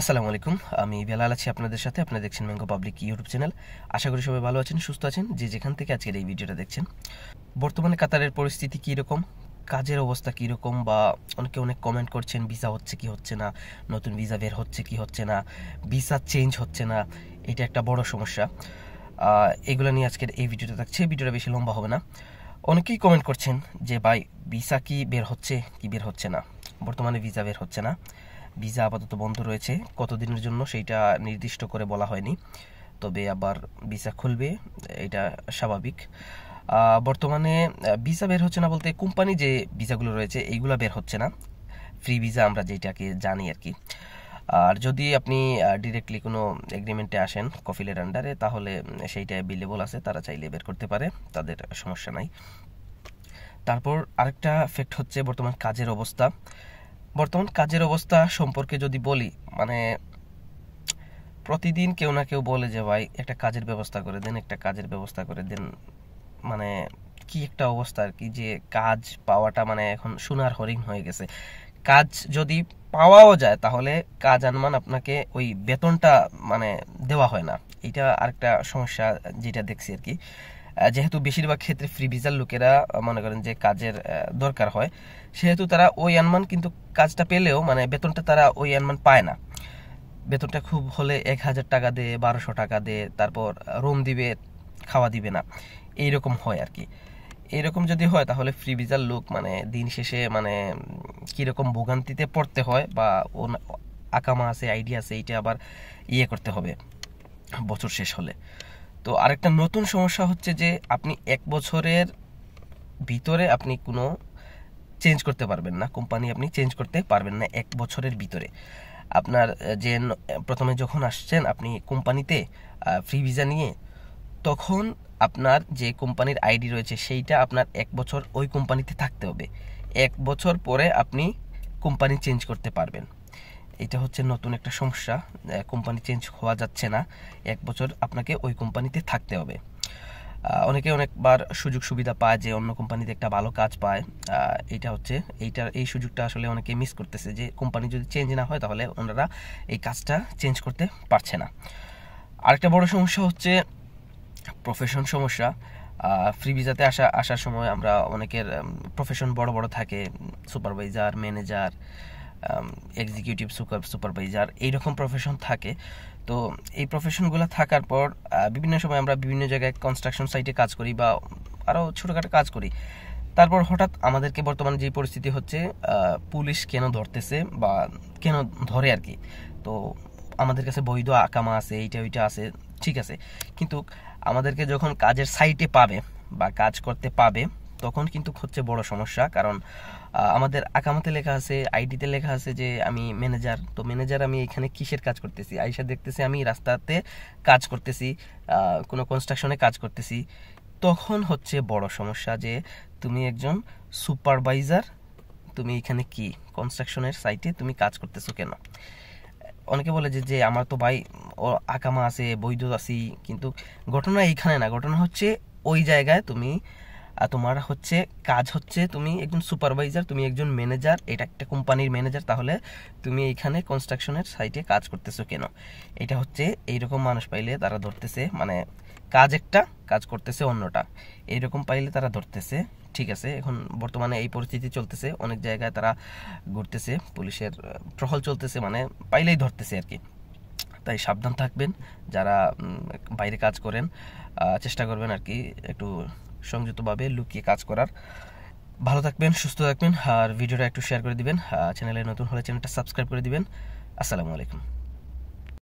আসসালামু আলাইকুম। আমি বেলাল আছি আপনাদের সাথে। আপনারা দেখছেন ম্যাঙ্গো পাবলিক ইউটিউব চ্যানেল। আশা করি সবাই ভালো আছেন, সুস্থ আছেন, যে যেখান থেকে আজকের এই ভিডিওটা দেখছেন। বর্তমানে কাতারের পরিস্থিতি কীরকম, কাজের অবস্থা কীরকম, বা অনেকে অনেক কমেন্ট করছেন ভিসা হচ্ছে কি হচ্ছে না, নতুন ভিসা বের হচ্ছে কি হচ্ছে না, ভিসা চেঞ্জ হচ্ছে না, এটা একটা বড় সমস্যা। এগুলো নিয়ে আজকের এই ভিডিওটা থাকছে। ভিডিওটা বেশি লম্বা হবে না। অনেকেই কমেন্ট করছেন যে ভাই ভিসা কি বের হচ্ছে কি বের হচ্ছে না। বর্তমানে ভিসা বের হচ্ছে না, ভিসা আপাতত বন্ধ রয়েছে। কতদিনের জন্য সেইটা নির্দিষ্ট করে বলা হয়নি, তবে আবার ভিসা খুলবে, এটা স্বাভাবিক। বর্তমানে ভিসা বের হচ্ছে না বলতে কোম্পানি যে ভিসাগুলো রয়েছে এইগুলো বের হচ্ছে না, ফ্রি ভিসা আমরা যেটাকে জানি আর কি। আর যদি আপনি ডিরেক্টলি কোনো এগ্রিমেন্টে আসেন কফিলের আন্ডারে, তাহলে সেইটা অ্যাভেলেবল আছে, তারা চাইলে বের করতে পারে, তাদের সমস্যা নাই। তারপর আরেকটা ফ্যাক্ট হচ্ছে বর্তমান কাজের অবস্থা। বর্তমান কাজের অবস্থা সম্পর্কে যদি বলি, মানে প্রতিদিন কেউ না কেউ বলে যে ভাই একটা কাজের ব্যবস্থা করে দেন, একটা কাজের ব্যবস্থা করে দেন। মানে কি একটা অবস্থা আর কি, যে কাজ পাওয়াটা মানে এখন সোনার হরিণ হয়ে গেছে। কাজ যদি পাওয়াও যায় তাহলে কাজ আনমান আপনাকে ওই বেতনটা মানে দেওয়া হয় না। এটা আরেকটা সমস্যা যেটা দেখছি আর কি। যেহেতু বেশিরভাগ ক্ষেত্রে ফ্রি ভিসার লোকেরা মনে করেন যে কাজের দরকার হয়, সেহেতু তারা ওই আনমান কিন্তু কাজটা পেলেও মানে বেতনটা তারা ওই আনমান পায় না। বেতনটা খুব হলে 1,000 টাকা দে, 1200 টাকা দে, তারপর রুম দিবে, খাওয়া দিবে না, এইরকম হয় আর কি। এইরকম যদি হয় তাহলে ফ্রি ভিসার লোক মানে দিন শেষে মানে কীরকম ভোগান্তিতে পড়তে হয়, বা আকামা আছে, আইডিয়া আছে, এইটা আবার করতে হবে বছর শেষ হলে। তো আরেকটা নতুন সমস্যা হচ্ছে যে আপনি 1 বছরের ভিতরে আপনি কোনো চেঞ্জ করতে পারবেন না, কোম্পানি আপনি চেঞ্জ করতে পারবেন না 1 বছরের ভিতরে। আপনার যে প্রথমে যখন আসছেন আপনি কোম্পানিতে ফ্রি ভিসা নিয়ে, তখন আপনার যে কোম্পানির আইডি রয়েছে সেইটা আপনার 1 বছর ওই কোম্পানিতে থাকতে হবে। 1 বছর পরে আপনি কোম্পানি চেঞ্জ করতে পারবেন। এটা হচ্ছে নতুন একটা সমস্যা, কোম্পানি চেঞ্জ হওয়া যাচ্ছে না, 1 বছর আপনাকে ওই কোম্পানিতে থাকতে হবে। অনেকে অনেকবার সুযোগ সুবিধা পায় যে অন্য কোম্পানিতে একটা ভালো কাজ পায়। এটা হচ্ছে এই সুযোগটা আসলে অনেকে মিস করতেছে, যে কোম্পানি যদি চেঞ্জ না হয় তাহলে ওনারা এই কাজটা চেঞ্জ করতে পারছে না। আরেকটা বড় সমস্যা হচ্ছে প্রফেশন সমস্যা। ফ্রি ভিসাতে আসার সময় আমরা অনেকের প্রফেশন বড় বড় থাকে, সুপারভাইজার, ম্যানেজার, এক্সিকিউটিভ সুপারভাইজার, এইরকম প্রফেশন থাকে। তো এই প্রফেশনগুলো থাকার পর বিভিন্ন সময় আমরা বিভিন্ন জায়গায় কনস্ট্রাকশন সাইটে কাজ করি বা আরও ছোটোখাটো কাজ করি। তারপর হঠাৎ আমাদেরকে বর্তমানে যে পরিস্থিতি হচ্ছে, পুলিশ কেন ধরতেছে বা কেন ধরে আর কি। তো আমাদের কাছে বৈধ আকামা আছে, এইটা ওইটা আছে, ঠিক আছে, কিন্তু আমাদেরকে যখন কাজের সাইটে পাবে বা কাজ করতে পাবে তখন কিন্তু হচ্ছে বড় সমস্যা। কারণ আমাদের আকামাতে লেখা আছে, আইডিতে লেখা আছে যে আমি ম্যানেজার। তো ম্যানেজার আমি এখানে কিসের কাজ করতেছি? আইসা দেখতেছি আমি রাস্তাতে কাজ করতেছি, কোনো কনস্ট্রাকশনে কাজ করতেছি। তখন হচ্ছে বড় সমস্যা যে তুমি একজন সুপারভাইজার, তুমি এখানে কি কনস্ট্রাকশনের সাইটে তুমি কাজ করতেছো কেন? অনেকে বলে যে আমার তো ভাই ও আকামা আছে, বৈধ আছি, কিন্তু ঘটনা এইখানে না। ঘটনা হচ্ছে ওই জায়গায় তুমি তোমার হচ্ছে কাজ হচ্ছে তুমি একজন সুপারভাইজার, তুমি একজন ম্যানেজার, এটা একটা কোম্পানির ম্যানেজার, তাহলে তুমি এইখানে কনস্ট্রাকশনের সাইটে কাজ করতেছো কেন? এটা হচ্ছে এইরকম মানুষ পাইলে তারা ধরতেছে, মানে কাজ একটা, কাজ করতেছে অন্যটা, এইরকম পাইলে তারা ধরতেছে। ঠিক আছে, এখন বর্তমানে এই পরিস্থিতি চলতেছে, অনেক জায়গায় তারা ঘুরতেছে, পুলিশের টহল চলতেছে, মানে পাইলেই ধরতেছে আর কি। তাই সাবধান থাকবেন যারা বাইরে কাজ করেন, চেষ্টা করবেন আর কি একটু সংযতভাবে লুকিয়ে কাজ করার। ভালো থাকবেন, সুস্থ থাকবেন, আর ভিডিওটা একটু শেয়ার করে দিবেন। চ্যানেলে নতুন হলে চ্যানেলটা সাবস্ক্রাইব করে দিবেন। আসসালামু আলাইকুম।